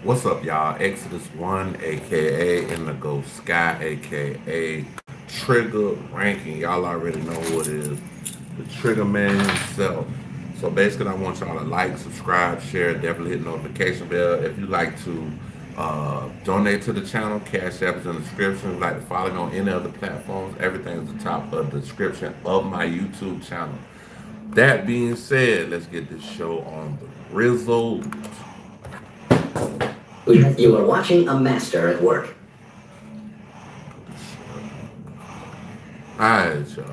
What's up, y'all? Exodus 1, aka Indigo Sky, aka Trigger Ranking. Y'all already know who it is. The Trigger Man himself. So basically, I want y'all to like, subscribe, share, definitely hit notification bell. If you like to donate to the channel, Cash App is in the description. If you like to follow me on any other platforms, everything is at the top of the description of my YouTube channel. That being said, let's get this show on the Rizzle. You are watching a master at work. Alright, y'all.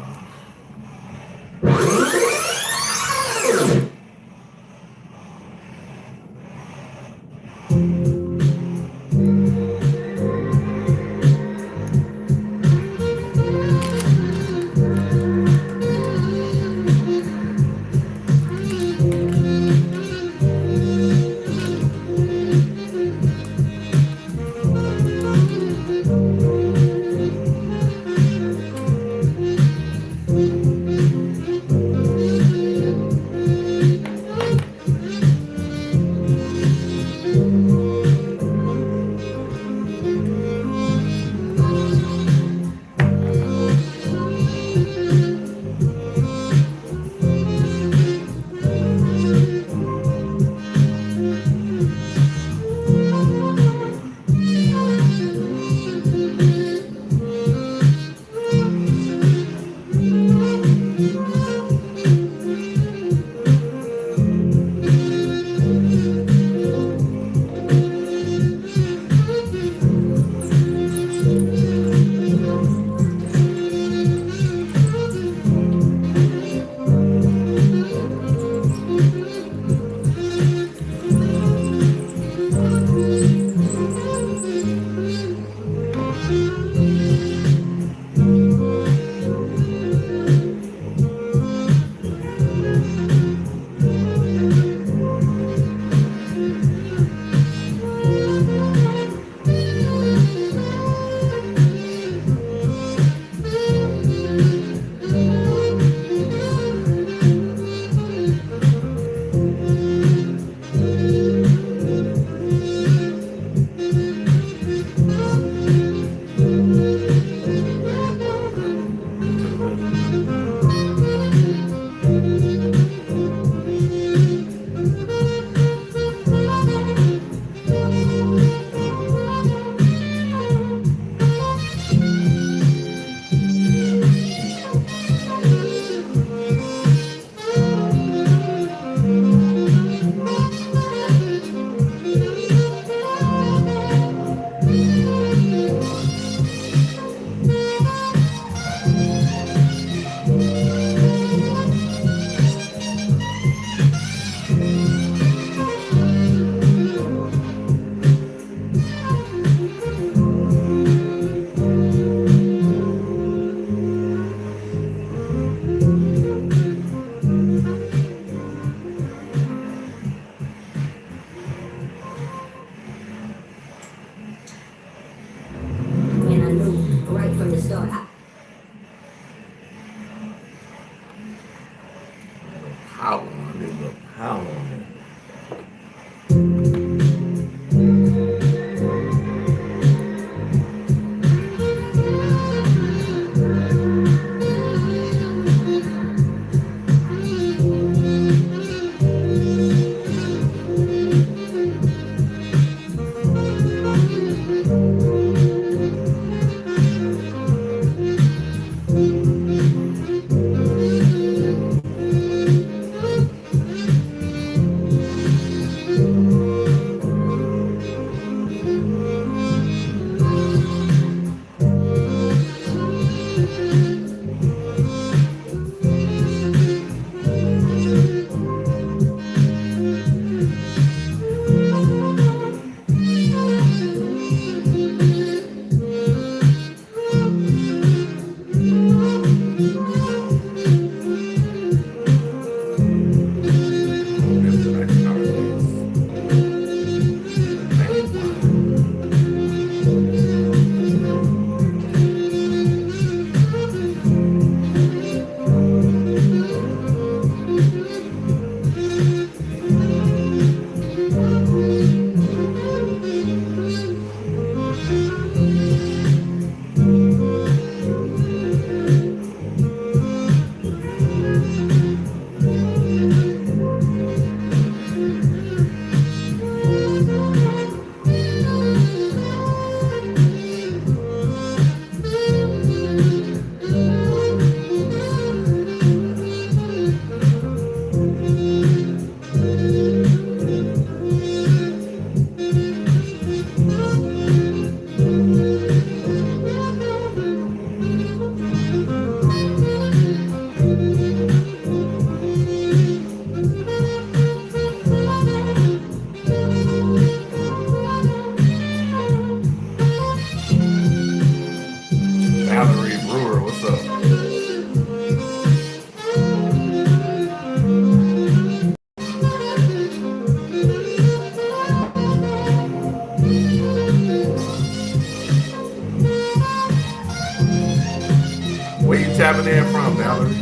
tapping in from, Valerie?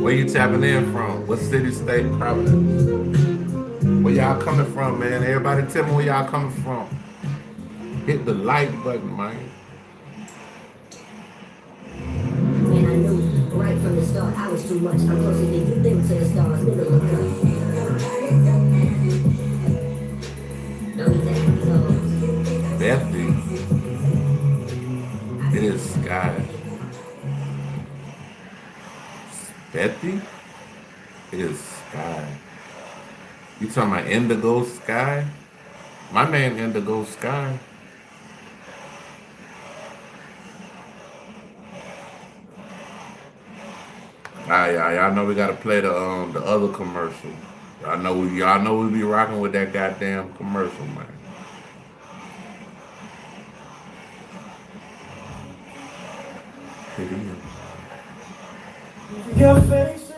Where you tapping in from? What city, state, province? Where y'all coming from, man? Everybody tell me where y'all coming from. Hit the like button, man. And I knew right from the start I was too much. I'm closer than you think to the stars. Nigga, look up. Don't need that. Bethy. It is Sky. Bethy? It is Sky. You talking about Indigo Sky? My name Indigo Sky. Alright, y'all know we gotta play the other commercial. Y'all know we be rocking with that goddamn commercial, man. Hit him. Your face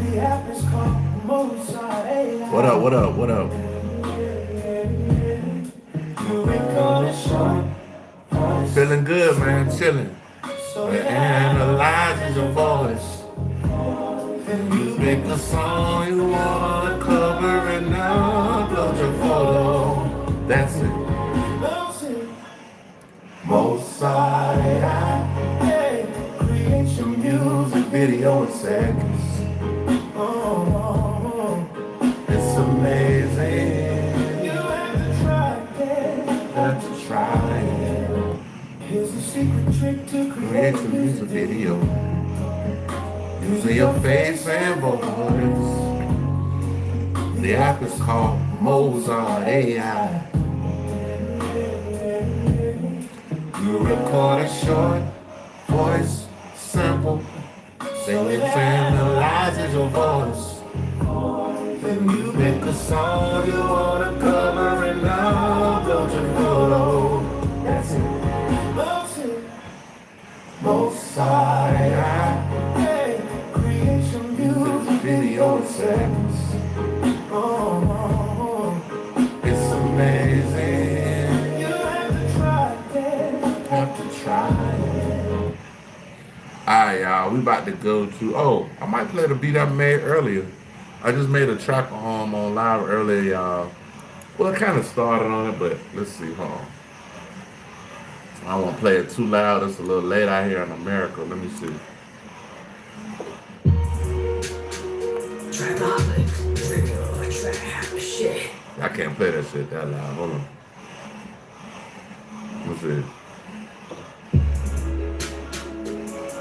the app is called Mozart. What up, what up, what up? You record a short Feeling good, man, chilling. so Analyzing your voice. You pick a song you wanna cover and upload your photo. That's it. Mozart AI. create your Music video in seconds. It's amazing. You have to try it. Have to try it. Here's a secret trick to Create a music video. Using your face and voice. The app is called Mozart AI. You record a short voice sample. Then it analyzes your voice. Then you pick a song you wanna cover and upload your photo. That's it. Mozart AI. create your music Video in seconds. It's amazing. You have to try it. Have to try it. Alright, y'all. We about to go to. Oh, I might play the beat I made earlier. I just made a track on live earlier, y'all. Well, I kind of started on it, but let's see. Hold on. I don't want to play it too loud. It's a little late out here in America. Let me see. Shit. I can't play that shit that loud. Hold on. Let's see.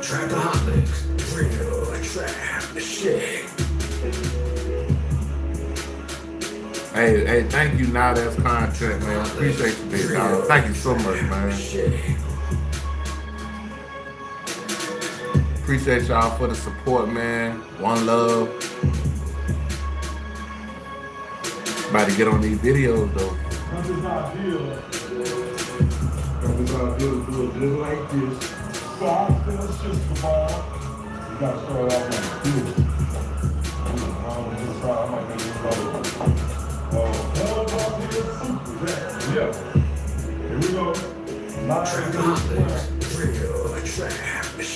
Trapaholics, real trap shit. Hey, thank you. Now that's content, man. Appreciate you, big dog. Thank you so much, man. Appreciate y'all for the support, man. One love. About to get on these videos, though. That's just how I feel. That's just how I feel to do it just like this. So I'm still shit the ball. You gotta start off on the field. I might make this call. Yeah. Here we go.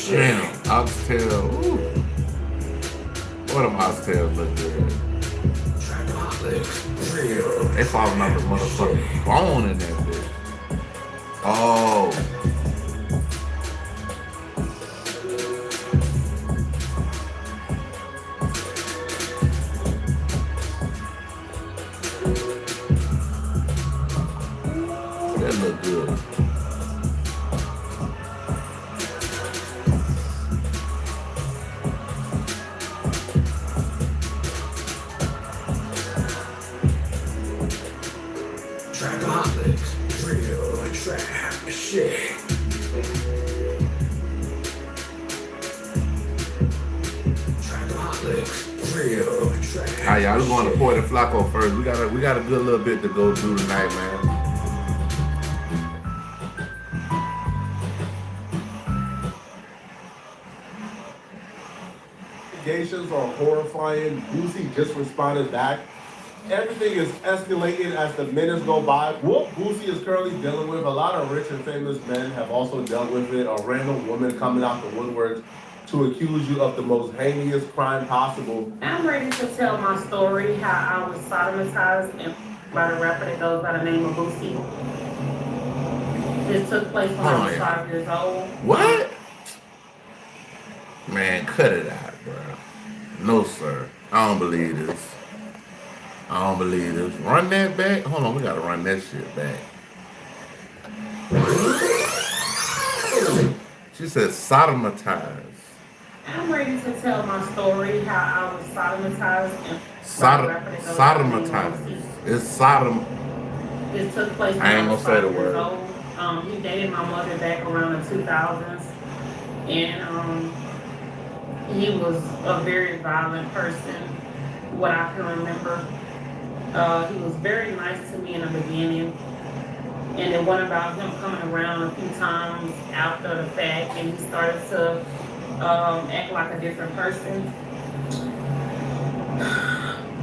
Damn, oxtail. Ooh. What them oxtails look good. They falling out the motherfucking bone in that bitch. Oh. That look good. All right, y'all. We're going to Port and Flacco first. We got a good little bit to go through tonight, man. allegations are horrifying. Boosie just responded back. Everything is escalating as the minutes go by. What Boosie is currently dealing with, a lot of rich and famous men have also dealt with it. A random woman coming out the woodwork to accuse you of the most heinous crime possible. I'm ready to tell my story, how I was sodomized and by the rapper that goes by the name of Boosie. This took place when I was 5 years old. What? Man, cut it out, bro. No, sir. I don't believe this. I don't believe this. Run that back. Hold on, we gotta run that shit back. She said sodomized. I'm ready to tell my story, how I was sodomized and by the rapper that goes by the name of Sodomized. Boosie. It's Sodom. This took place when I ain't I was gonna say 5 the years word. old. He dated my mother back around the 2000s, and he was a very violent person, what I can remember. He was very nice to me in the beginning, and it went about him coming around a few times after the fact, and he started to act like a different person.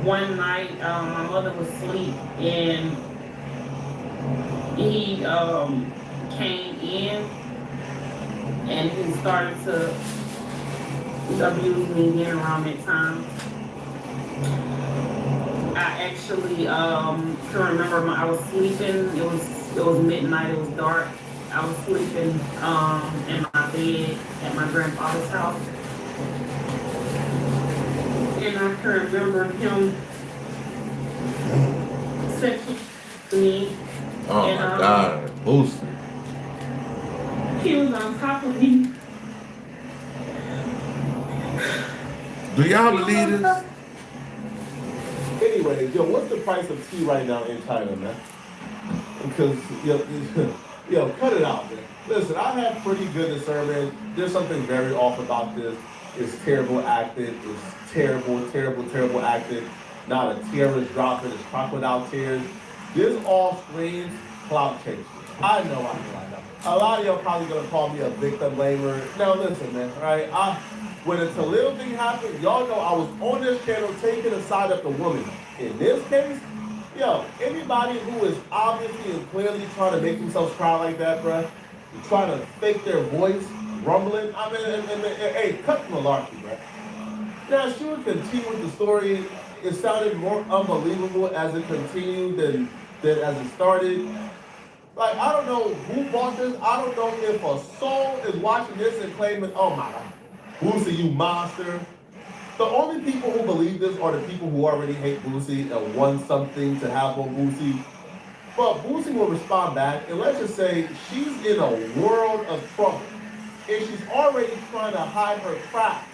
One night, my mother was asleep, and he came in, and he started to abuse me again around that time. I actually can remember I was sleeping. It was midnight. It was dark. I was sleeping in my bed at my grandfather's house, and I can remember him sexually to me. Oh and, my God, Boosie. He was on top of me. Do y'all believe this? Anyway, yo, what's the price of tea right now in China, man? Because, yo, cut it out, man. Listen, I have pretty good discernment. There's something very off about this. It's terrible acting. It's terrible acting. Not a tear is dropping. It's crocodile tears. This all screams clout chasing. I know. A lot of y'all probably gonna call me a victim blamer. Now listen, man, right? When it's a little thing happened, y'all know I was on this channel taking the side of the woman. In this case, yo, anybody who is obviously and clearly trying to make themselves cry like that, bruh, trying to fake their voice, rumbling, I mean, hey, cut the malarkey, bruh. Now, she would continue with the story. It sounded more unbelievable as it continued than as it started. Like, I don't know who bought this. I don't know if a soul is watching this and claiming, oh my God, Boosie, you monster. The only people who believe this are the people who already hate Boosie and want something to have on Boosie. But Boosie will respond back, and let's just say she's in a world of trouble. And she's already trying to hide her cracks.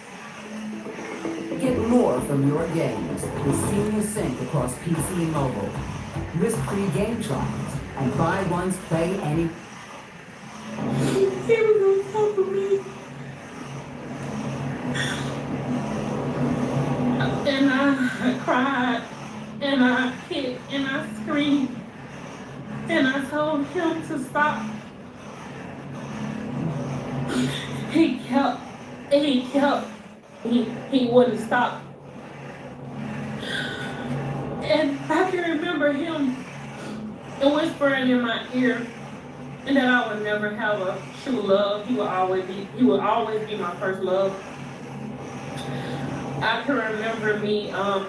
Get more from your games with Seamless Sync across PC and mobile. Risk-free game trials and buy once, play any. He was on top of me. And I cried, and I kicked, and I screamed, and I told him to stop. He wouldn't stop. And I can remember him whispering in my ear and that I would never have a true love. He would always be my first love. I can remember me, I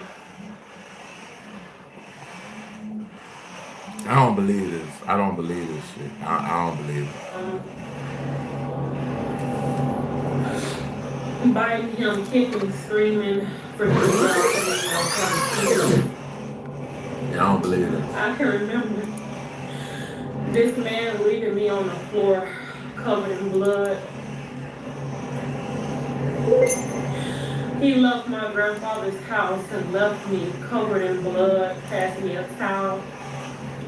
don't believe this. I don't believe this shit. I don't believe it. biting him, kicking, screaming for his love. Yeah, I don't believe this. I can remember this man leaving me on the floor, covered in blood. He left my grandfather's house and left me covered in blood, passed me a towel,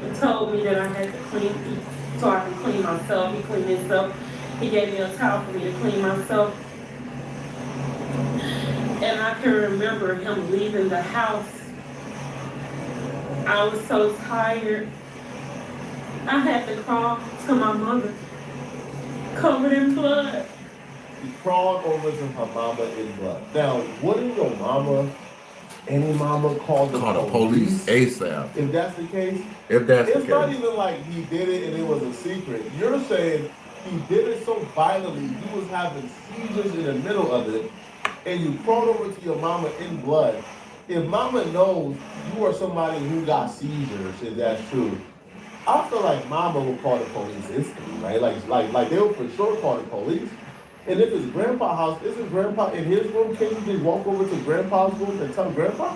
and told me that I had to clean so I can clean myself. He cleaned himself. He gave me a towel for me to clean myself. And I can remember him leaving the house. I was so tired. I had to crawl to my mother, covered in blood. He crawled over to her mama in blood. Now, wouldn't your mama, any mama, call the Call the police ASAP. if that's the case? If that's the It's not case. even like he did it and it was a secret. You're saying he did it so violently, he was having seizures in the middle of it, and you crawled over to your mama in blood. If mama knows you are somebody who got seizures, if that's true, I feel like mama will call the police instantly, right? Like they will for sure call the police. And if it's grandpa's house, isn't grandpa in his room? Can't you just walk over to grandpa's room and tell grandpa?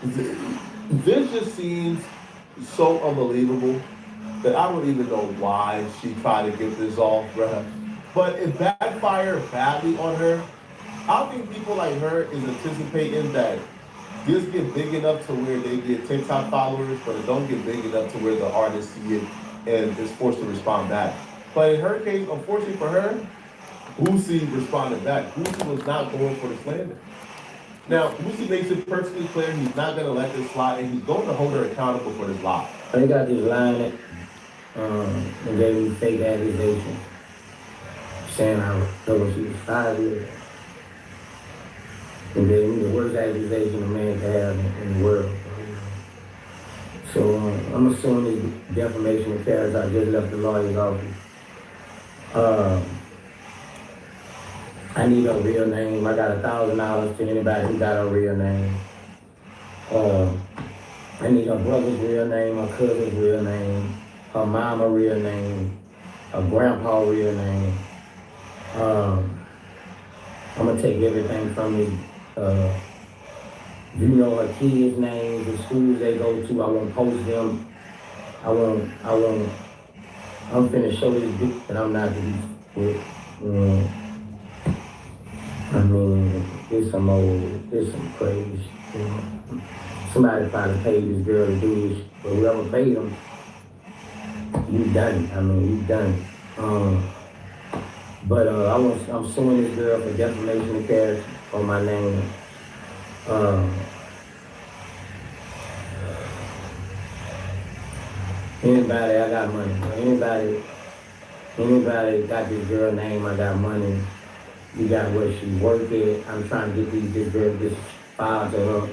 This just seems so unbelievable that I don't even know why she tried to get this off, bruh. But it backfired badly on her. I think people like her is anticipating that this get big enough to where they get TikTok followers, but it don't get big enough to where the artists see it and is forced to respond back. But in her case, unfortunately for her, Boosie responded back. Boosie was not going for the slander. Now, Boosie makes it perfectly clear he's not going to let this slide, and he's going to hold her accountable for this lie. They got this line and gave me fake accusation, saying I told her she was 5 years. And gave me the worst accusation a man can have in the world. So I'm assuming this defamation of character. I just left the lawyer's office. I need her real name. I got $1,000 to anybody who got her real name. I need her brother's real name, her cousin's real name, her mama real name, her grandpa real name. I'm gonna take everything from me. You know her kids' names, the schools they go to. I won't post them. I'm finna show this bitch that I'm not to be with. I mean, it's some crazy shit. Somebody probably paid this girl to do this, but whoever paid them, you done it. I mean, you done it. But I'm suing this girl for defamation of character on my name. Anybody, I got money. Anybody got this girl name, I got money. You got where she work at. I'm trying to get this girl this file to her.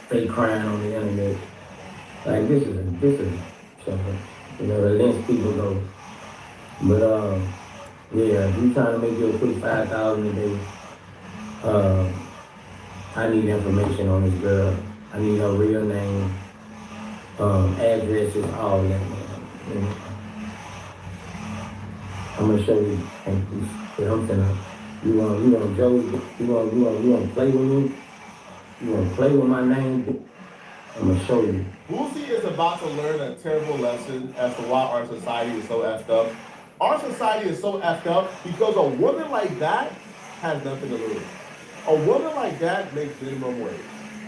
They crying on the internet. Like this is something. You know, the less people go. But yeah, if you trying to make you a quick 5,000 a day, I need information on this girl. I need her real name, addresses, all that. Man. I'm gonna show you. I'm finna. You want Joe? You want to play with me? You want to play with my name? I'm gonna show you. Boosie is about to learn a terrible lesson as to why our society is so effed up. Our society is so effed up because a woman like that has nothing to lose. A woman like that makes minimum wage.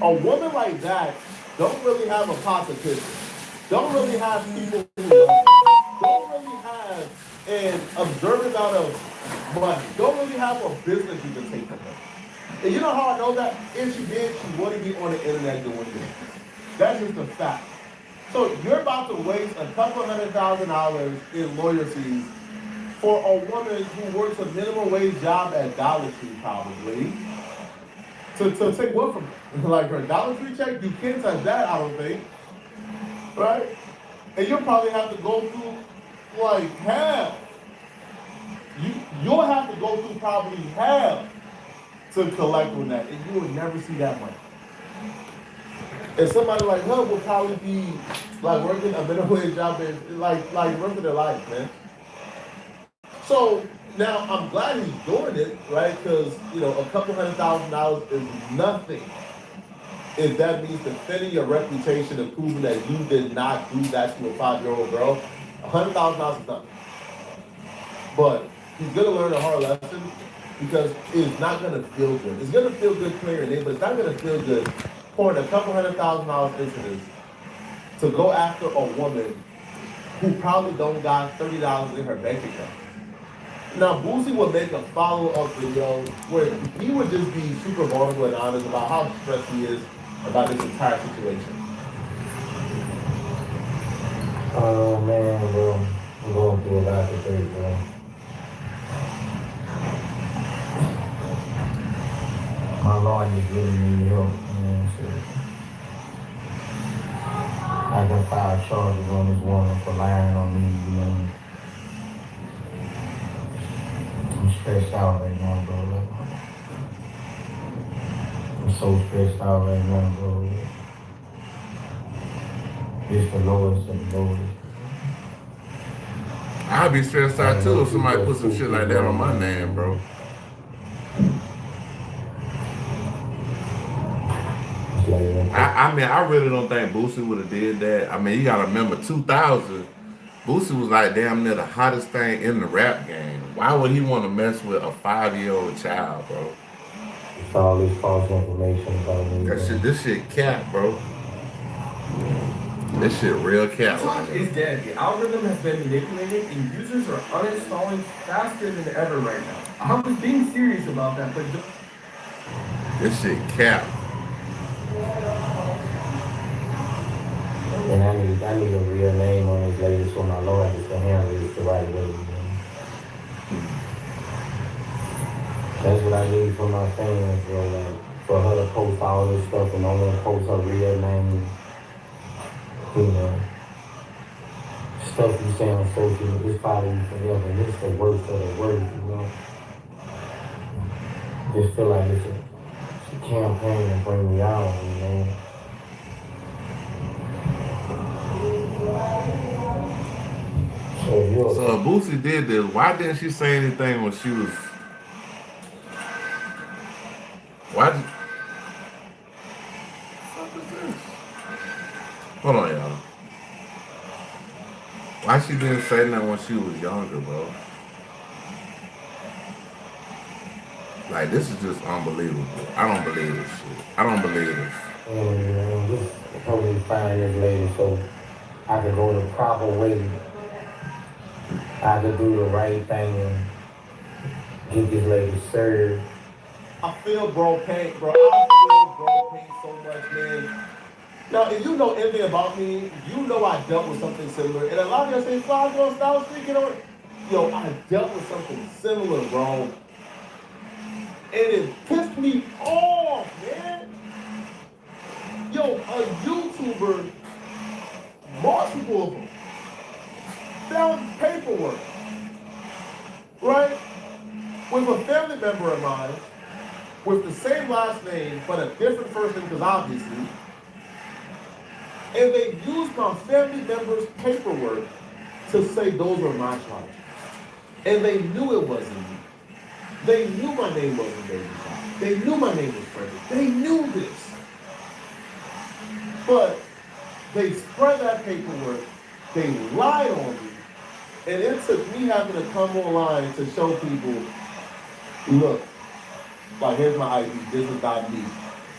A woman like that don't really have a positivity. Don't really have people who love her. Don't really have an observant amount of money. Don't really have a business you can take from her. And you know how I know that? If she did, she wouldn't be on the internet doing this. That's just a fact. So you're about to waste a couple $100,000 in lawyer fees for a woman who works a minimum wage job at Dollar Tree, probably. To take what from her? Like her Dollar Tree check? You can't touch that, I don't think. Right? And you'll probably have to go through like hell. You'll have to go through probably hell to collect on that, and you will never see that money. And somebody like her will probably be like working a minimum wage job and like the rest of their life, man. So now I'm glad he's doing it, right? Because a couple $100,000 is nothing if that means defending your reputation and proving that you did not do that to a 5-year-old girl. $100,000 is nothing. But he's gonna learn a hard lesson because it's not gonna feel good. It's gonna feel good clearing it, but it's not gonna feel good pouring a couple $100,000 into this to go after a woman who probably don't got $30 in her bank account. Now, Boosie would make a follow-up video where he would just be super vulnerable and honest about how stressed he is about this entire situation. Oh man, bro, I'm going through a lot today, bro. just really need help, so I can file charges on this woman for lying on me, I'm stressed out right now, bro. Like, I'm so stressed out right now, bro. It's the lowest of the lowest. I'd be stressed out too if somebody put some shit like that on my name, bro. I mean, I really don't think Boosie would have did that. I mean, you gotta remember 2000, Boosie was like damn near the hottest thing in the rap game. Why would he want to mess with a 5-year-old child, bro? It's all this false information about me. This shit cap, bro. This shit real cap. TikTok is dead. The algorithm has been manipulated and users are uninstalling faster than ever right now. I was being serious about that, but this shit cap. And I need a real name on this lady so my lawyer can handle this the right way. That's what I need for my fans, bro. Like, for her to post all this stuff and only post her real name. Stuff you say on social, this follow you forever. This is the worst of the worst, Just feel like it's a campaign to bring me out, So Boosie did this. Why didn't she say anything when she was? Why? What is this? Hold on, y'all. Why she didn't say nothing when she was younger, bro? Like, this is just unbelievable. I don't believe this shit. I don't believe this. Just help me find this lady so I can go the proper way. I can do the right thing and get this lady served. I feel bro pain, bro. I feel bro pain so much, man. Now, if you know anything about me, you know I dealt with something similar. And a lot of y'all say, "Fly, go Style Street, get on." Yo, I dealt with something similar, bro. And it pissed me off, man. Yo, a YouTuber, multiple of them, found paperwork, right? With a family member of mine, with the same last name, but a different first name, because obviously, and they used my family member's paperwork to say those were my charges. And they knew it wasn't me. They knew my name wasn't Baby Child. They knew my name was Frederick. They knew this. But they spread that paperwork, they lied on me, and it took me having to come online to show people, look, like here's my ID, this is not me.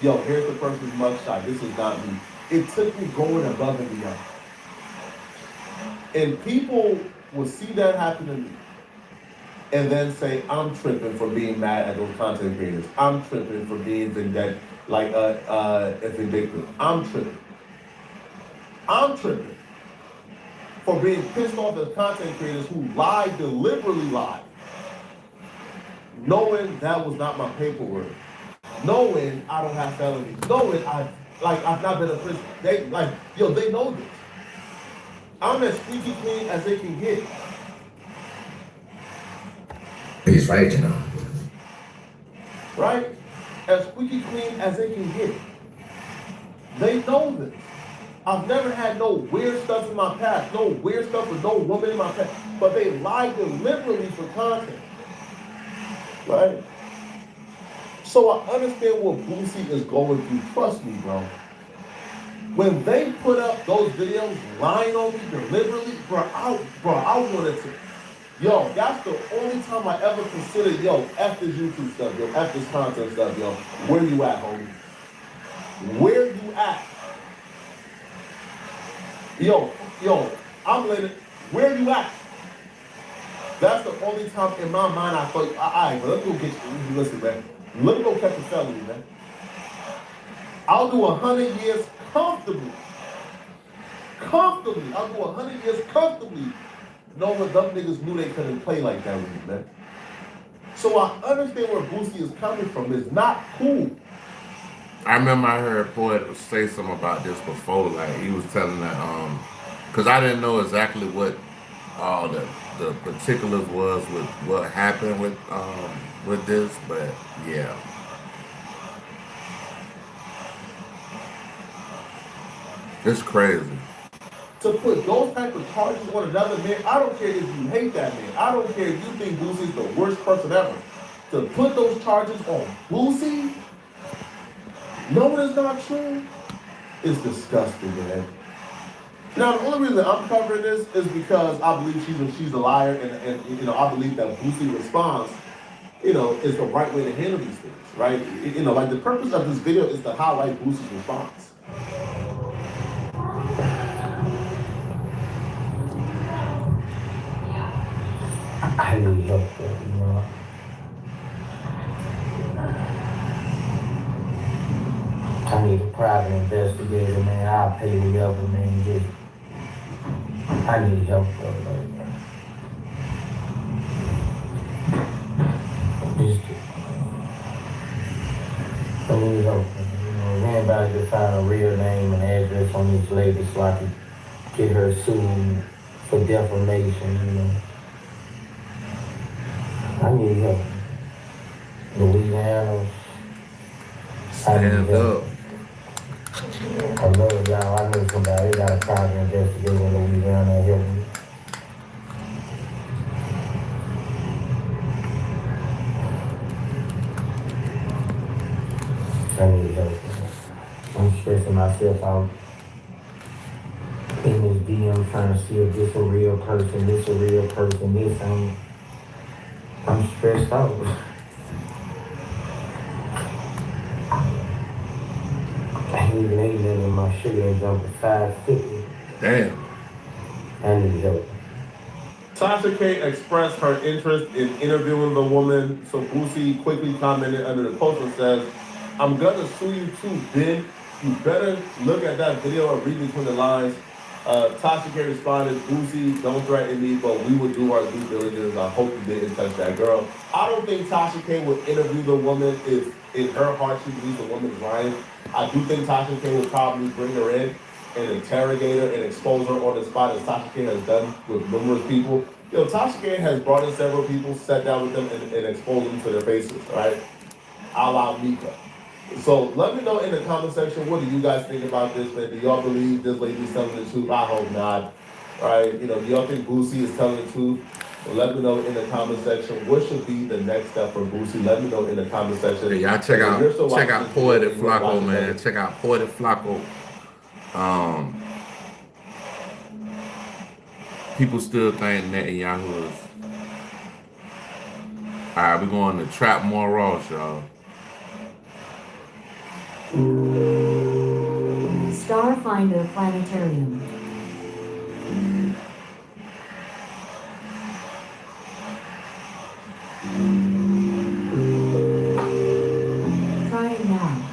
Yo, here's the person's mugshot, this is not me. It took me going above and beyond. And people will see that happen to me and then say, I'm tripping for being mad at those content creators. I'm tripping for being vindictive, vindictive. I'm tripping for being pissed off at content creators who lied, deliberately lied, knowing that was not my paperwork, knowing I don't have felonies, knowing I've not been in prison. They know this. I'm as squeaky clean as they can get. He's right, Right? As squeaky clean as they can get. They know this. I've never had no weird stuff in my past, no weird stuff with no woman in my past, but they lied deliberately for content. Right? So I understand what Boosie is going through. Trust me, bro. When they put up those videos lying on me deliberately, I wanted to. Yo, that's the only time I ever considered, F this YouTube stuff, F this content stuff, Where you at, homie? Where you at? I'm letting, where you at? That's the only time in my mind I thought, all right, but let's go get you. Listen, man. Let me go catch a felony, man. I'll do 100 years comfortably. I'll do 100 years comfortably. Knowing them niggas knew they couldn't play like that with me, man. So I understand where Boosie is coming from. It's not cool. I remember I heard Poet say something about this before. Like he was telling that, because I didn't know exactly what all the particulars was with what happened with this, but yeah, it's crazy. To put those type of charges on another man, I don't care if you hate that man. I don't care if you think Boosie's the worst person ever. To put those charges on Boosie, knowing it's not true, is disgusting, man. Now, the only reason I'm covering this is because I believe she's a liar, and I believe that Boosie response, is the right way to handle these things, right? Like the purpose of this video is to highlight Boosie's response. I need help, though. I need a private investigator, man. I'll pay whatever, man. I need help, though. I need help. If anybody could find a real name and address on this lady so I could get her sued for defamation, I need help. Louisiana. Stand up. I know y'all, I know somebody got a private investigator in Louisiana help me. I need help. I'm stressing myself out in this DM trying to see if this a real person, this ain't. I'm stressed out. I ain't even ate nothing in my sugar and jumped to 550. Damn. I need help. Tasha K expressed her interest in interviewing the woman, so Boosie quickly commented under the post and says, "I'm gonna sue you too, Ben. You better look at that video and read between the lines." Tasha K responded, "Boosie, don't threaten me, but we would do our due diligence. I hope you didn't touch that girl." I don't think Tasha K would interview the woman if in her heart she believes the woman's lying. I do think Tasha K would probably bring her in and interrogate her and expose her on the spot, as Tasha K has done with numerous people. Tasha K has brought in several people, sat down with them, and exposed them to their faces, right? A la Mika. So let me know in the comment section, what do you guys think about this, man? Do y'all believe this lady's telling the truth? I hope not. Right? Do y'all think Boosie is telling the truth? Well, let me know in the comment section what should be the next step for Boosie. Let me know in the comment section. Hey, y'all check out Poetic Flacco, man. Check out Poetic Flacco. People still think Netanyahu is. Alright, we're going to Trap More Ross, y'all. Starfinder Planetarium. Try it now.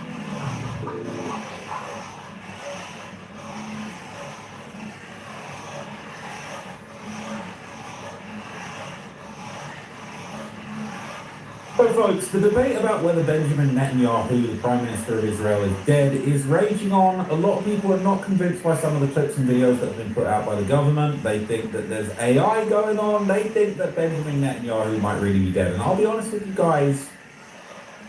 So folks, the debate about whether Benjamin Netanyahu, the Prime Minister of Israel, is dead is raging on. A lot of people are not convinced by some of the clips and videos that have been put out by the government. They think that there's AI going on. They think that Benjamin Netanyahu might really be dead. And I'll be honest with you guys,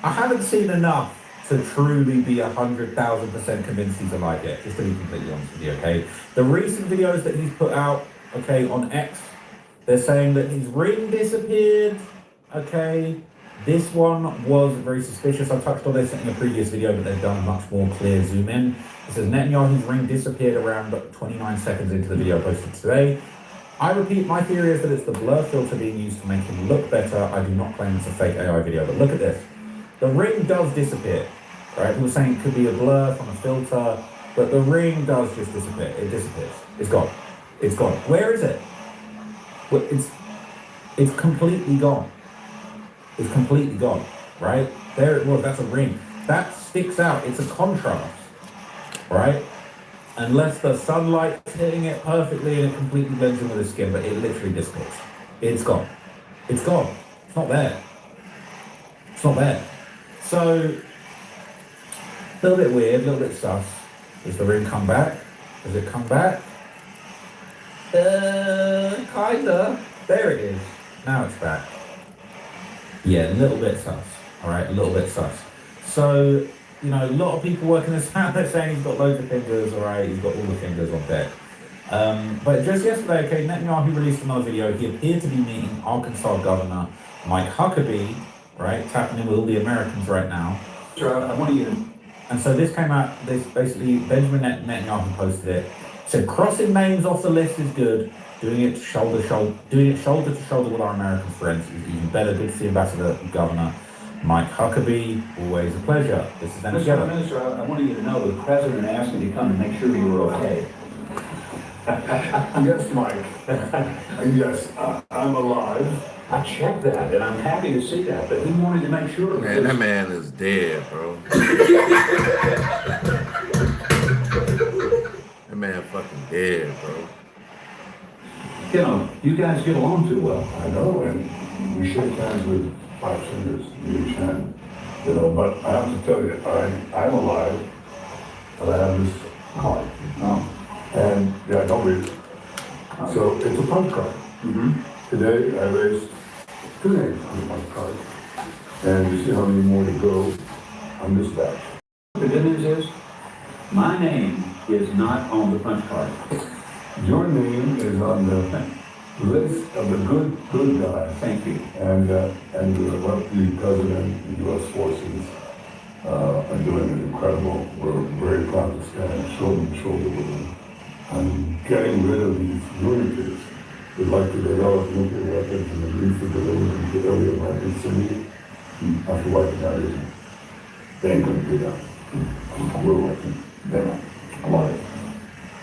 I haven't seen enough to truly be 100,000% convinced he's alive yet, just to be completely honest with you, okay? The recent videos that he's put out, okay, on X, they're saying that his ring disappeared, okay? This one was very suspicious. I touched on this in a previous video, but they've done a much more clear zoom in. It says Netanyahu's ring disappeared around 29 seconds into the video posted today. I repeat, my theory is that it's the blur filter being used to make him look better. I do not claim it's a fake AI video, but look at this. The ring does disappear, right? People were saying it could be a blur from a filter, but the ring does just disappear. It disappears. It's gone. It's gone. Where is it? Well, it's completely gone. It's completely gone, right? There it was, that's a ring. That sticks out, it's a contrast, right? Unless the sunlight's hitting it perfectly and it completely blends in with the skin, but it literally disappears. It's gone. It's gone. It's not there. It's not there. So, little bit weird, a little bit sus. Does the ring come back? Does it come back? Kinda. There it is. Now it's back. Yeah, a little bit sus. All right, a little bit sus. So, you know, a lot of people working this out, they're saying he's got loads of fingers, all right, he's got all the fingers on deck. But just yesterday, okay, Netanyahu released another video. He appeared to be meeting Arkansas Governor Mike Huckabee, right, tapping in with all the Americans right now. Sure, I want you to. And so this came out, this basically, Benjamin Netanyahu posted it, said crossing names off the list is good, doing it shoulder to shoulder with our American friends is even better. Good to see Ambassador Governor Mike Huckabee, always a pleasure. This is them Mr. together. Minister, I wanted you to know the president asked me to come and make sure you were okay. Yes, Mike. Yes, I'm alive. I checked that, and I'm happy to see that, but he wanted to make sure. Man, that man is dead, bro. That man fucking dead, bro. You know, you guys get along too well. I know, and we shake hands with 5 fingers in each hand. You know, but I have to tell you, I'm alive, but I have this heart. Oh. And yeah, I don't read it. So it's a punch card. Today I raised 2 names on the punch card. And you see how many more to go on this batch. The good news is, my name is not on the punch card. Your name is on the list of the good guys. Thank you. And what the president, the U.S. forces are doing is incredible. We're very proud to stand shoulder to shoulder with them. And getting rid of these lunatics who'd like to develop nuclear weapons and agree to deliver them to every American city after wiping out Israel. They ain't gonna do that. We're working. They're alive.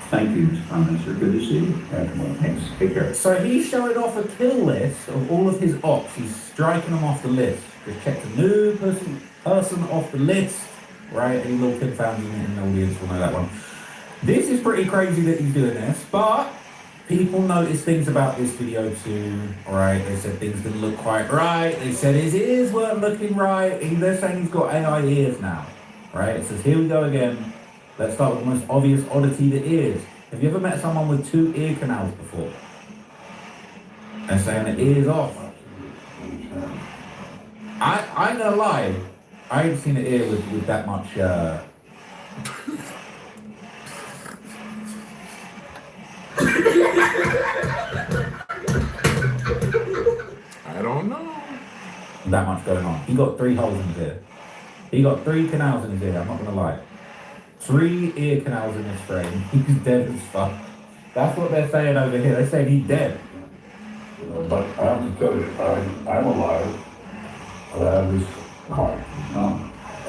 Thank you, Mr. Prime Minister. Good to see you. Thanks. Take care. So he's showing off a kill list of all of his ops. He's striking them off the list. Just checked a new person off the list, right? Any little kid family in the audience will know that one. This is pretty crazy that he's doing this, but people noticed things about this video too, right? They said things didn't look quite right. They said his ears weren't looking right. They're saying he's got AI ears now, right? It says, here we go again. Let's start with the most obvious oddity, the ears. Have you ever met someone with 2 ear canals before? They're saying the ear's off. I ain't gonna lie. I ain't seen an ear with that much, I don't know. that much going on. He got 3 holes in his ear. He got 3 canals in his ear, I'm not gonna lie. 3 ear canals in his frame. He's dead as fuck. That's what they're saying over here. They're saying he's dead. But I have to tell you, I'm alive, but I have this heart.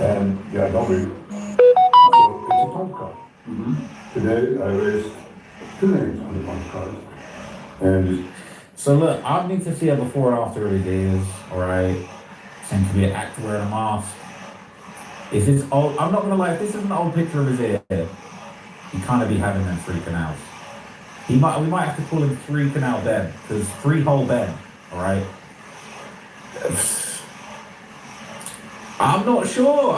And yeah, don't read it. So it's a punch card. Today I raised 2 names on the punch card. And just So look, I need to see a before and after of his ears, alright? Seems to be an actor wearing a mask. Is this old? I'm not gonna lie, if this is an old picture of his ear, he kind of be having them 3 canals. We might have to call him 3 canal Ben, because 3 hole Ben, alright? I'm not sure.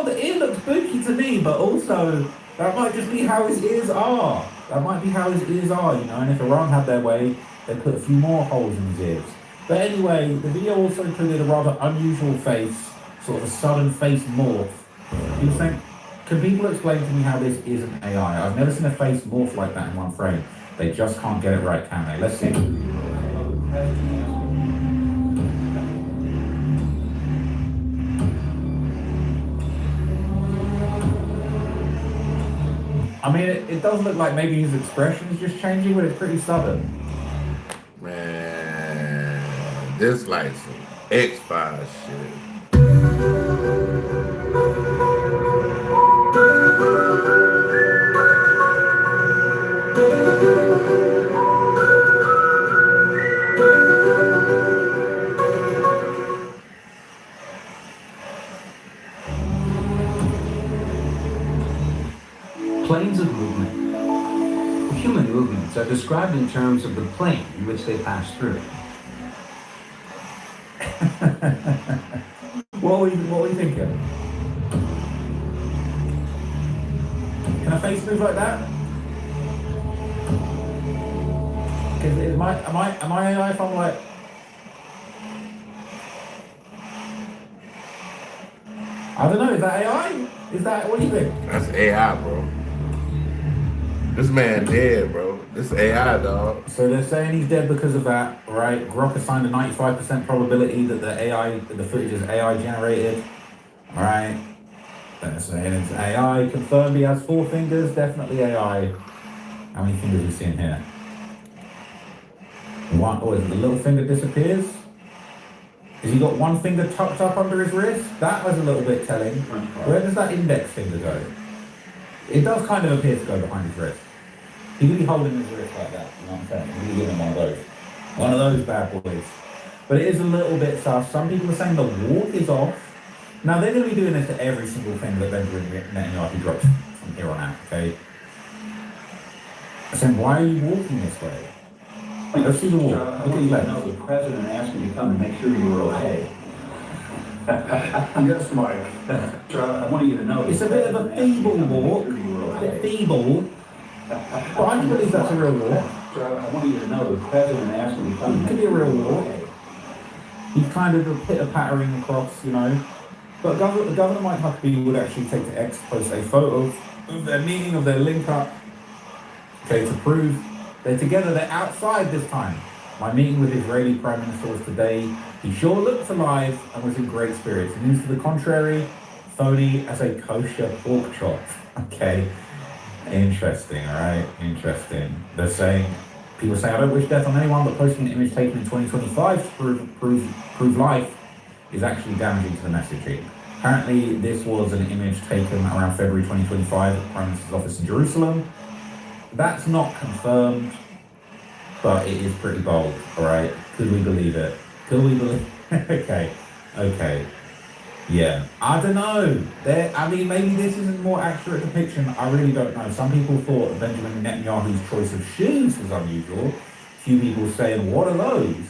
The ear looks spooky to me, but also that might just be how his ears are. You know, and if Iran had their way, they'd put a few more holes in his ears. But anyway, the video also included a rather unusual face, sort of a sudden face morph. You think, can people explain to me how this isn't AI? I've never seen a face morph like that in one frame. They just can't get it right, can they? Let's see. I mean, it does look like maybe his expression is just changing, but it's pretty sudden. Man, this like some X-Files shit. Planes of movement. Human movements are described in terms of the plane in which they pass through. What are we thinking? Can a face move like that? Am I AI if I'm like... I don't know, is that AI? Is that, what do you think? That's AI, bro. This man dead, bro. This AI, dog. So they're saying he's dead because of that, right? Grok assigned a 95% probability that the footage is AI generated, right? They're saying it's AI, confirmed he has 4 fingers, definitely AI. How many fingers are we seeing here? One, oh, is it the little finger disappears? Has he got one finger tucked up under his wrist? That was a little bit telling. Where does that index finger go? It does kind of appear to go behind his wrist. He could be holding his wrist like that, you know what I'm saying? He could give him one of those. One of those bad boys. But it is a little bit sus. Some people are saying the walk is off. Now they're going to be doing this to every single thing that Benjamin Netanyahu drops from here on out, okay? Saying, why are you walking this way? Let's see the walk. Look at your legs. The president asked me to come and make sure you were okay. Yes, Mike. I want you to know. It's a bit of a feeble walk. A bit feeble. But I do believe that's a real walk. I want you to know the president asked me to come. It could be a real walk. He's kind of a pitter-pattering across, you know. But Governor Mike Huckabee would actually take to X, post a photo of their meeting, of their link-up, okay, to prove they're together, they're outside this time. My meeting with Israeli Prime Minister was today. He sure looked alive and was in great spirits. News to the contrary, phony as a kosher pork chop. Okay, interesting, all right, interesting. They're saying, people say, I don't wish death on anyone, but posting an image taken in 2025 to prove life is actually damaging to the messaging. Apparently, this was an image taken around February 2025 at the Prime Minister's office in Jerusalem. That's not confirmed, but it is pretty bold, all right? Could we believe it? Could we believe Okay. Yeah. I don't know. I mean, maybe this isn't a more accurate depiction. I really don't know. Some people thought that Benjamin Netanyahu's choice of shoes was unusual. A few people saying, what are those?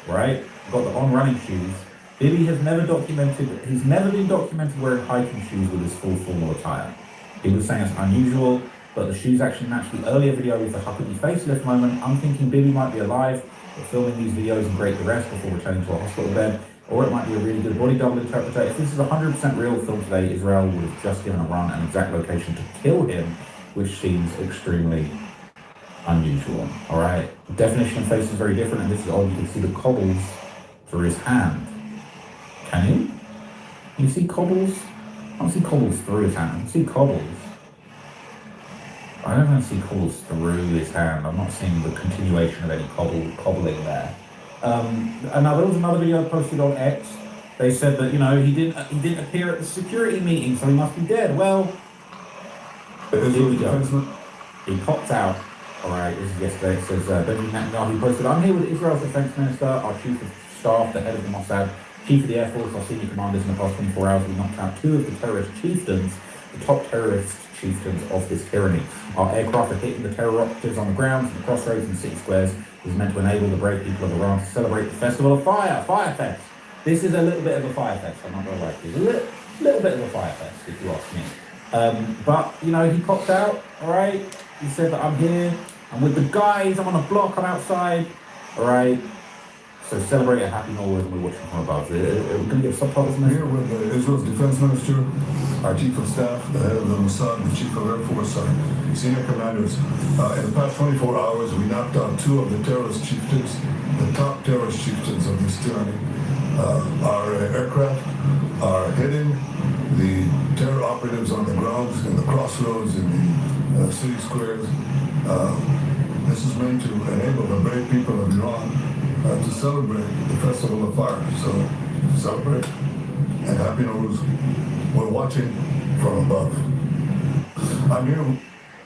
Right? Got the on-running shoes. Bibi has never been documented wearing hiking shoes with his full formal attire. People saying it's unusual, but the shoes actually match the earlier video with the Huckabee facelift moment. I'm thinking Bibi might be alive, but filming these videos in great duress before returning to a hospital bed, or it might be a really good body double interpreter. If this is 100% real film today, Israel would have just given a run an exact location to kill him, which seems extremely unusual. All right, definition of face is very different, and this is all you can see the cobbles through his hand. Can you? Can you see cobbles? I don't see cobbles through his hand. I can see cobbles. I don't see cobbles through his hand. I'm not seeing the continuation of any cobbling there. And now there was another video posted on X. They said that, you know, he didn't appear at the security meeting, so he must be dead. Well, here we go. He popped out. All right, this is yesterday. It says Benjamin Netanyahu posted, I'm here with Israel's defense minister, our chief of staff, the head of the Mossad, chief of the Air Force, our senior commanders. In the past 24 hours, we knocked out 2 of the terrorist chieftains, the top terrorist chieftains of this tyranny. Our aircraft are hitting the terror operatives on the ground, from the crossroads and city squares. Is meant to enable the brave people of Iran to celebrate the festival of fire, Fire Fest. This is a little bit of a Fire Fest, I'm not going to lie to you. A little bit of a Fire Fest, if you ask me. But, you know, he popped out, all right? He said that I'm here, I'm with the guys, I'm on a block, I'm outside, all right? So celebrate a happy Norway and we're watching from above. We're going to get subtitles in Here with Israel's defense minister, our chief of staff, the head of the Mossad, the chief of Air Force, our senior commanders. In the past 24 hours, we knocked out 2 of the terrorist chieftains, the top terrorist chieftains of this tyranny. Our aircraft are hitting the terror operatives on the ground, in the crossroads, in the city squares. This is meant to enable the brave people of Iran to celebrate the festival of fire. So celebrate and happy Nowruz. We're watching from above. I'm here.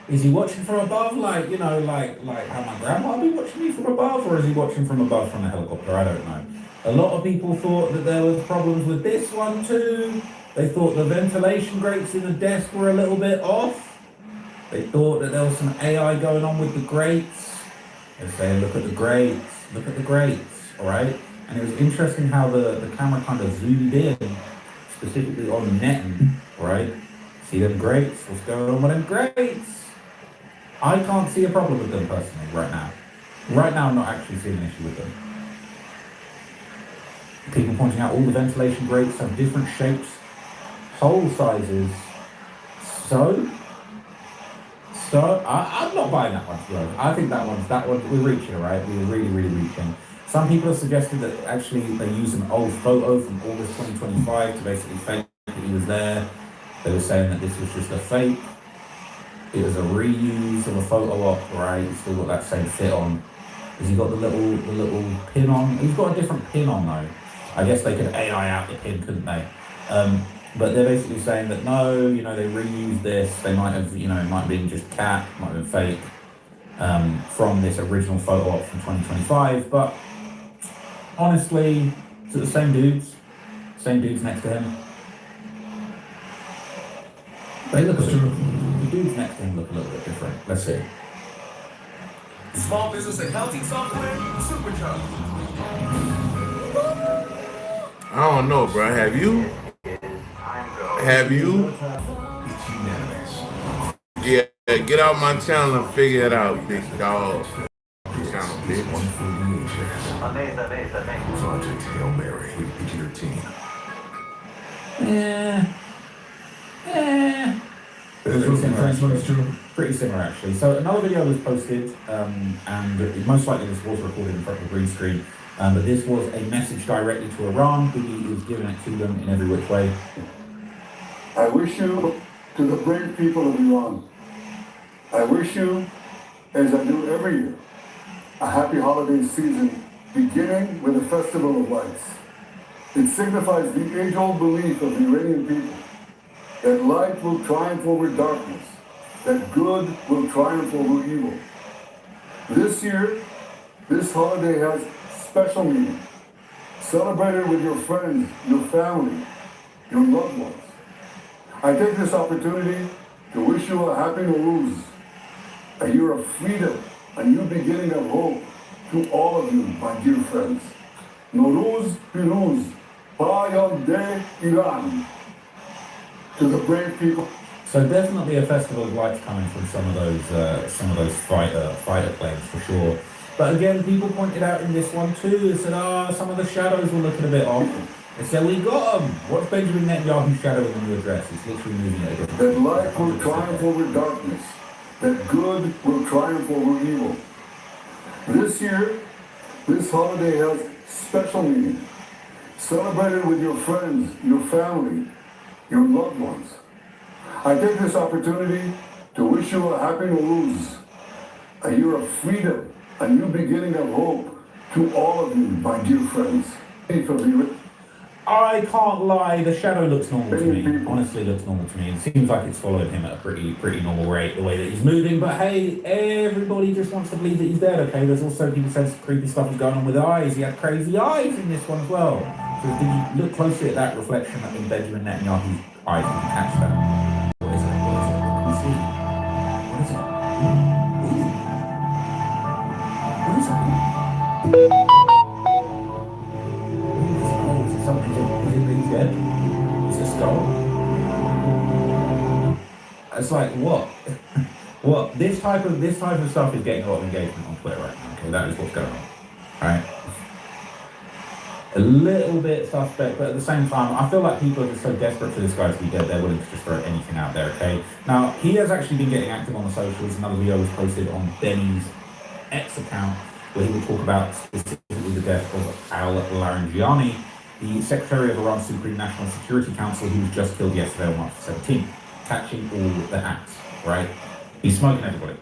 Is he watching from above, like, you know, like how my grandma would be watching me from above, or is he watching from above from the helicopter? I don't know. A lot of people thought that there was problems with this one too. They thought the ventilation grates in the desk were a little bit off. They thought that there was some AI going on with the grates. They're saying, look at the grates. Look at the grates, all right? And it was interesting how the camera kind of zoomed in, specifically on Netan, right? See them greats? What's going on with them greats? I can't see a problem with them personally right now. Right now, I'm not actually seeing an issue with them. People pointing out all the ventilation grates have different shapes, hole sizes. So I'm not buying that one, to be honest. I think that one, we're reaching, right? We're really, really reaching. Some people have suggested that actually they used an old photo from August 2025 to basically fake that he was there. They were saying that this was just a fake. It was a reuse of a photo op, right? He's still got that same fit on. Has he got the little pin on? He's got a different pin on though. I guess they could AI out the pin, couldn't they? But they're basically saying that no, you know, they reused this. They might have, you know, it might have been just cat, might have been fake from this original photo op from 2025. But honestly, it's the same dudes next to him. They look the dudes next to him look a little bit different. Let's see. Small business and healthy software, supercharged. I don't know, bro. Have you? Yeah, get out my channel and figure it out, big dog. Channel, bitch. Project Hail Mary to your team. Pretty similar actually. So another video was posted, and most likely this was recorded in front of a green screen. But this was a message directly to Iran. Biggie is giving it to them in every which way. I wish you, to the brave people of Iran, I wish you, as I do every year, a happy holiday season, beginning with the Festival of Lights. It signifies the age-old belief of the Iranian people that light will triumph over darkness, that good will triumph over evil. This year, this holiday has special meaning. Celebrate it with your friends, your family, your loved ones. I take this opportunity to wish you a happy Nowruz, a year of freedom, a new beginning of hope to all of you, my dear friends. Nowruz Piruz, Payam-de Iran. To the brave people. So definitely a festival of lights coming from some of those fighter planes for sure. But again, people pointed out in this one too. They said, some of the shadows were looking a bit off. They said, we got them. What's Benjamin Netanyahu's shadow in the new address? It's literally moving it. That light will triumph over darkness. That good will triumph over evil. This year, this holiday has special meaning. Celebrate it with your friends, your family, your loved ones. I take this opportunity to wish you a happy Nowruz, a year of freedom, a new beginning of hope to all of you, my dear friends. I can't lie, the shadow looks normal to me. Honestly, looks normal to me. It seems like it's following him at a pretty normal rate, the way that he's moving. But hey, everybody just wants to believe that he's dead, okay? There's also people saying some creepy stuff is going on with the eyes. He had crazy eyes in this one as well. So did you look closely at that reflection in Benjamin Netanyahu's eyes? Did you catch that? What is it? Let me see. What is it? Ooh. What is it? Is it something? Is it dead? Is it a skull? It's like what? What? This type of stuff is getting a lot of engagement on Twitter right now. Okay, that is what's going on. Right? A little bit suspect, but at the same time, I feel like people are just so desperate for this guy to be dead, they're willing to just throw anything out there, okay? Now, he has actually been getting active on the socials. Another video was posted on Benny's X account, where he will talk about specifically the death of al-Laranjani, the Secretary of Iran's Supreme National Security Council, who was just killed yesterday on March 17th, catching all the acts, right? He's smoking everybody.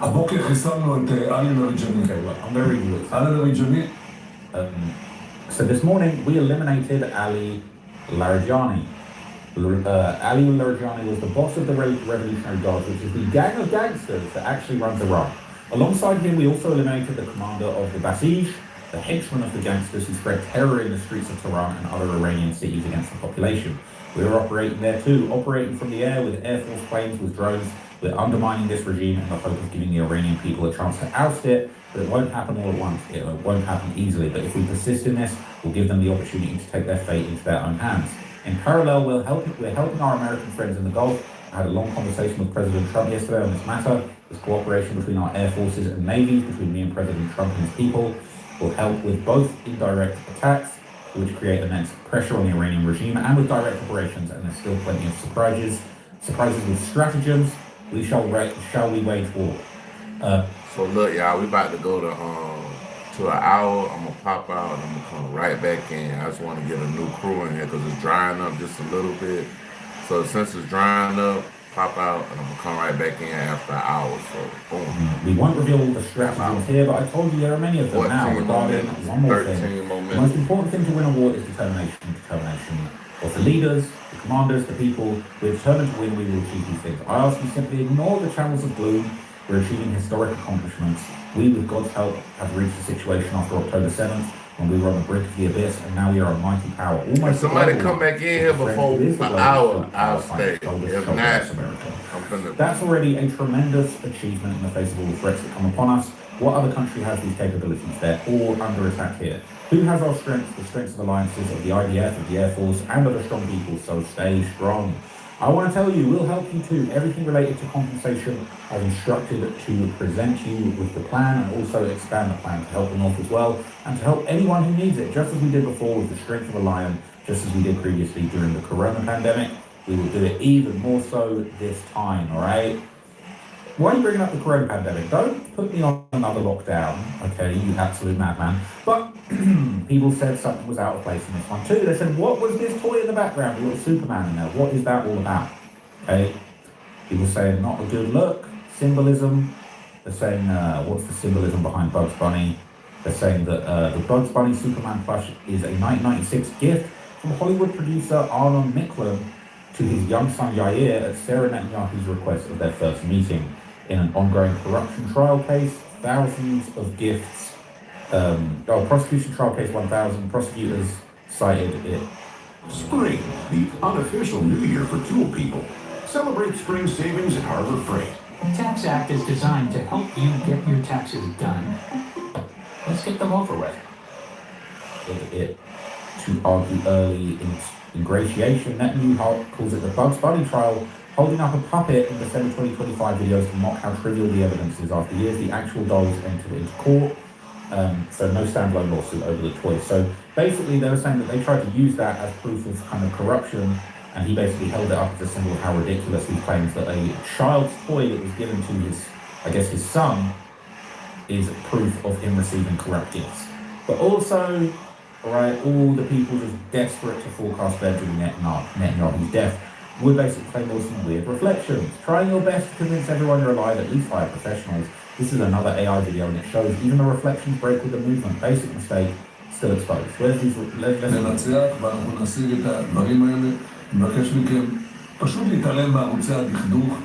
הבוקר חיסלנו את עלי לריג'אני. I'm very good. עלי לריג'אני. So this morning we eliminated Ali Larijani. Ali Larijani was the boss of the Revolutionary Guards, which is the gang of gangsters that actually runs Iran. Alongside him, we also eliminated the commander of the Basij, the henchman of the gangsters who spread terror in the streets of Tehran and other Iranian cities against the population. We were operating there too, operating from the air with Air Force planes, with drones. We're undermining this regime in the hope of giving the Iranian people a chance to oust it, but it won't happen all at once. It won't happen easily, but if we persist in this, we'll give them the opportunity to take their fate into their own hands. In parallel, we're helping our American friends in the Gulf. I had a long conversation with President Trump yesterday on this matter. This cooperation between our air forces and navies, between me and President Trump and his people, will help with both indirect attacks, which create immense pressure on the Iranian regime, and with direct operations, and there's still plenty of surprises with stratagems. Shall we wage war? So look, y'all, we about to go to an hour. I'm gonna pop out and I'm gonna come right back in. I just want to get a new crew in here because it's drying up just a little bit. So since it's drying up, pop out and I'm gonna come right back in after an hour. So boom. We won't reveal all the strategies here, but I told you there are many of them now. Regarding one more thing, the most important thing to win a war is determination. Determination of the leaders, the commanders, the people. We're determined to win. We will achieve these things. I ask you simply ignore the channels of gloom. We're achieving historic accomplishments. We, with God's help, have reached the situation after October 7th, when we were on the brink of the abyss, and now we are a mighty power. Almost if somebody come back in here before an hour, I'll stay. If not, that's already a tremendous achievement in the face of all the threats that come upon us. What other country has these capabilities? They're all under attack here. Who has our strengths? The strengths of alliances of the IDF, of the Air Force, and of a strong people, so stay strong. I want to tell you, we'll help you too. Everything related to compensation, I've instructed to present you with the plan and also expand the plan to help the North as well, and to help anyone who needs it, just as we did before with the strength of a lion, just as we did previously during the Corona pandemic. We will do it even more so this time, all right? Why are you bringing up the Corona pandemic? Don't put me on another lockdown, okay, you absolute madman. But people said something was out of place in this one too. They said, what was this toy in the background? A little Superman in there. What is that all about? Okay. People saying not a good look. Symbolism. They're saying, what's the symbolism behind Bugs Bunny? They're saying that the Bugs Bunny Superman plush is a 1996 gift from Hollywood producer Arnon Micklem to his young son Yair at Sarah Netanyahu's request of their first meeting. In an ongoing corruption trial case, thousands of gifts. Prosecution trial case 1000, prosecutors cited it. Spring, the unofficial new year for tool people. Celebrate spring savings at Harbor Freight. The Tax Act is designed to help you get your taxes done. Let's get them over with. It to argue early ingratiation. Netanyahu calls it the Bugs Bunny trial, holding up a puppet in December 2025 videos to mock how trivial the evidence is. After years, the actual dolls entered into court. So no standalone lawsuit over the toy. So basically they were saying that they tried to use that as proof of kind of corruption, and he basically held it up as a symbol of how ridiculous he claims that a child's toy that was given to his son is proof of him receiving corrupt gifts. But also, all the people just desperate to forecast Benjamin Netanyahu's death would basically claim there was some weird reflections. Trying your best to convince everyone you're alive, at least hire professionals. This is another AI video, and it shows even the reflections break with the movement. Basic mistake, still exposed. Where's these... ננצח ואנחנו נשיג את הדברים האלה. אני מבקש מכם פשוט להתעלם מערוצי הדכדוך.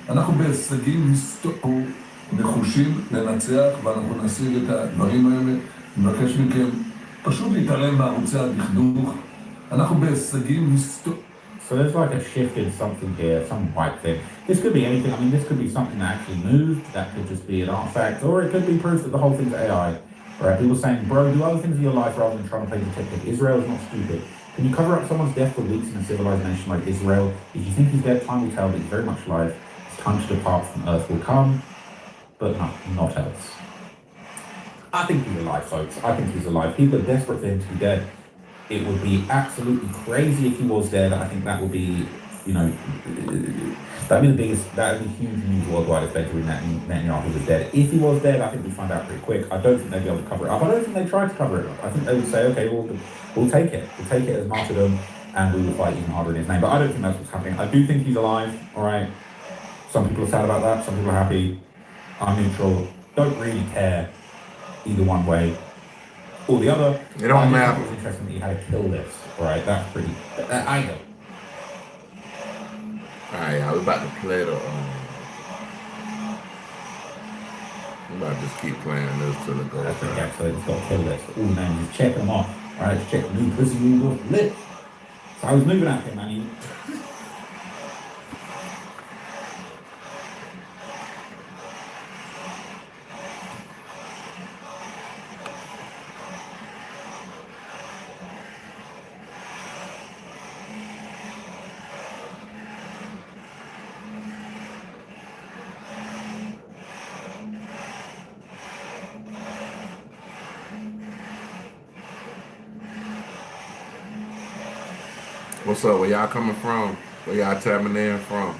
אנחנו בהישגים היסטוריים נחושים לנצח ואנחנו נשיג את הדברים האלה. אני מבקש מכם פשוט להתעלם מערוצי הדכדוך. אנחנו בהישגים היסטוריים. So there's like a shift in something here, some white thing. This could be anything. I mean, this could be something that actually moved. That could just be an artifact, or it could be proof that the whole thing's AI. Right? People saying, bro, do other things in your life rather than trying to play detective. Israel is not stupid. Can you cover up someone's death for weeks in a civilized nation like Israel? If you think he's dead, time will tell, but he's very much alive. His time to depart from Earth will come, but no, not else. I think he's alive, folks. I think he's alive. People are desperate for him to be dead. It would be absolutely crazy if he was dead. I think that would be, that'd be the biggest, that'd be huge news worldwide if Benjamin Netanyahu was dead. If he was dead, I think we'd find out pretty quick. I don't think they'd be able to cover it up. I don't think they tried to cover it up. I think they would say, okay, we'll take it. We'll take it as martyrdom, and we will fight even harder in his name. But I don't think that's what's happening. I do think he's alive, all right? Some people are sad about that. Some people are happy. I'm neutral. Don't really care either one way or the other. It don't matter. It was interesting that he had a kill list, right? That's pretty. I know. Alright, y'all, we about to play the. We about to just keep playing this till it goes. That's the actually, it's got a kill list. All the names, just checking them off. Alright, just check the new pussy rules off the list. So I was moving out here, man. What's up? Where y'all coming from? Where y'all tapping in from?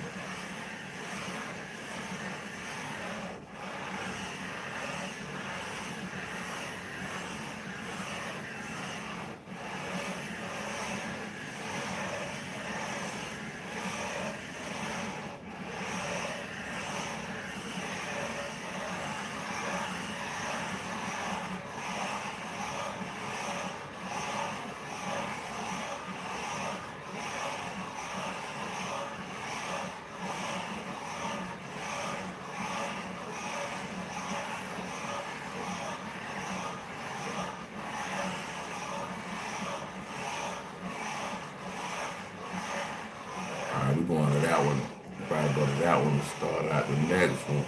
Alright, we going to that one. Probably go to that one to start out the next one.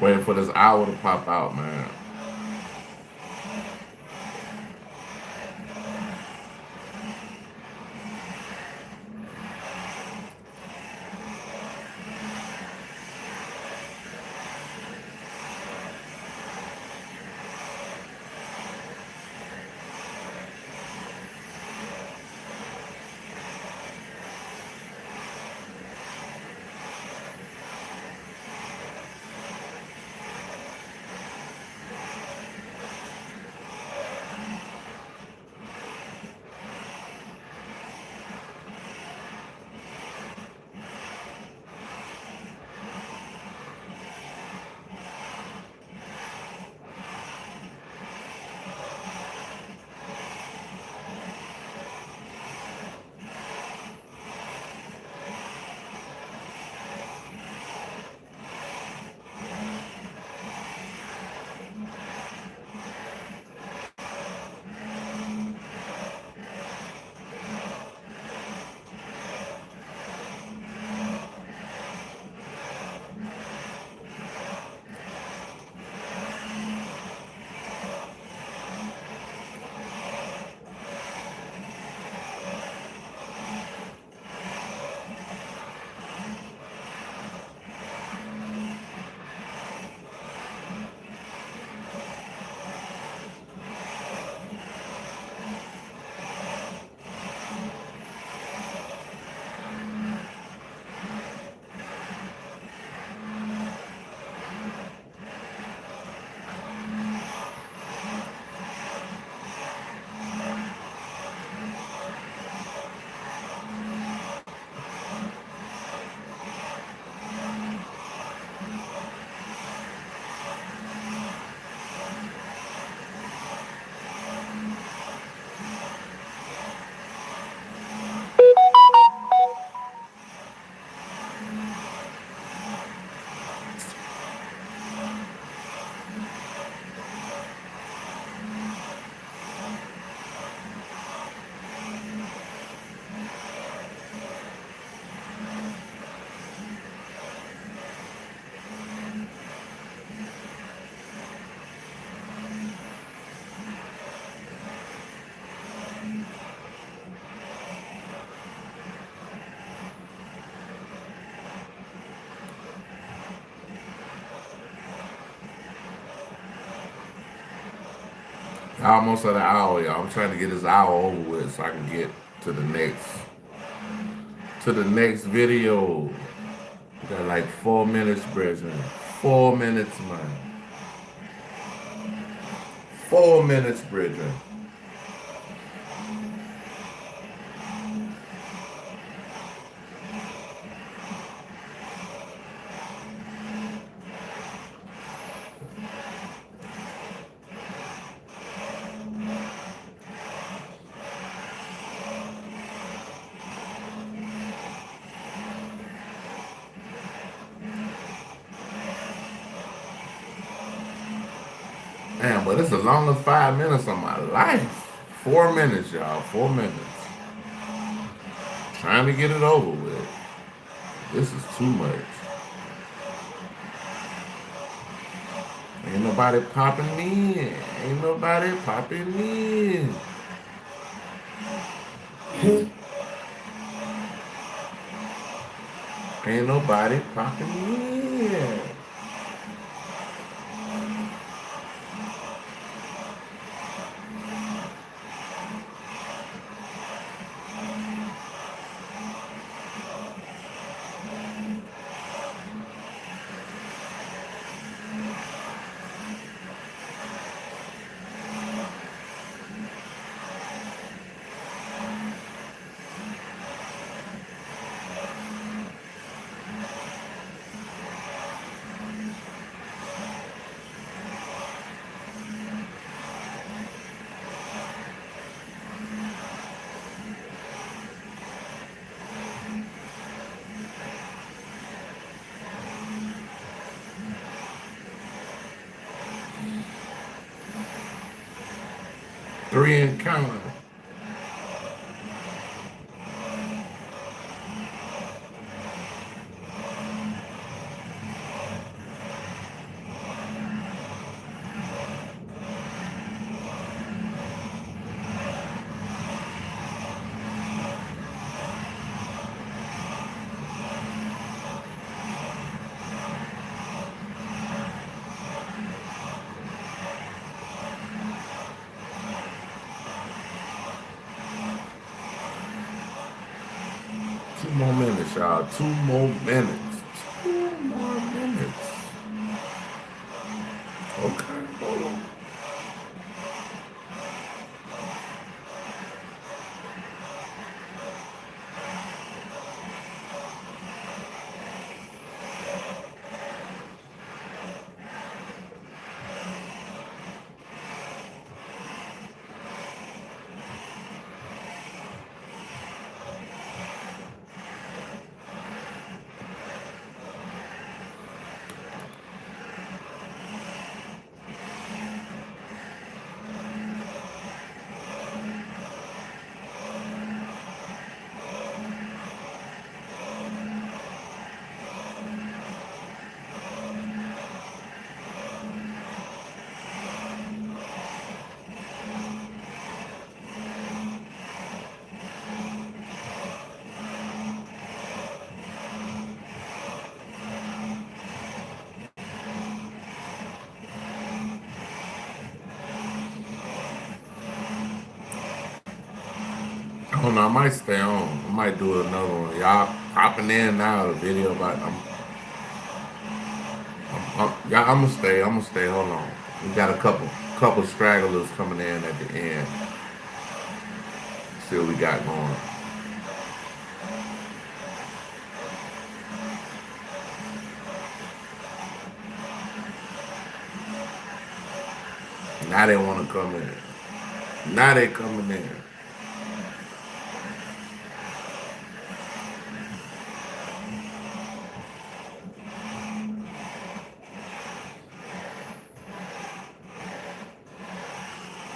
Waiting for this hour to pop out, man. Almost at an hour, y'all. I'm trying to get this hour over with so I can get to the next video. We got like 4 minutes, brethren. 4 minutes, man. 4 minutes, brethren. Damn, but it's the longest 5 minutes of my life. 4 minutes, y'all. 4 minutes. Trying to get it over with. This is too much. Ain't nobody popping in. Ain't nobody popping in. Ain't nobody popping in. 3 and counting. Two more minutes, y'all. 2 more minutes. 2 more minutes. Okay, hold on. I don't know. I might stay on. I might do another one. Y'all hopping in now. The video about y'all. I'm gonna stay. I'm gonna stay. Hold on. We got a couple stragglers coming in at the end. See what we got going. Now they want to come in. Now they coming in.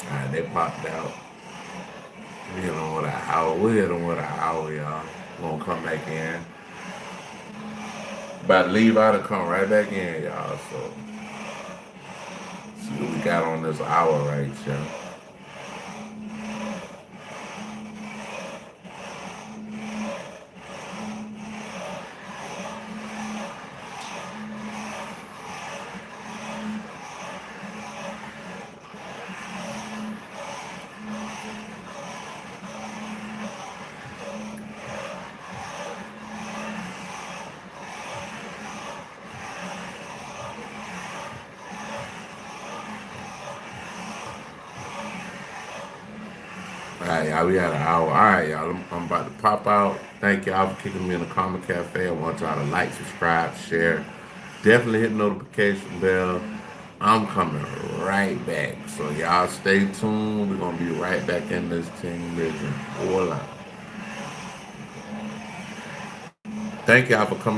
Alright, they popped out. We hit them with an hour. We hit them with an hour, y'all. Gonna come back in. About to leave out and come right back in, y'all. So, see what we got on this hour right here. Alright, y'all, we had an hour. Alright, y'all, I'm about to pop out. Thank y'all for kicking me in the Comic Cafe. I want y'all to like, subscribe, share. Definitely hit the notification bell. I'm coming right back. So y'all stay tuned. We're going to be right back in this Team Legend. Hola. Thank y'all for coming.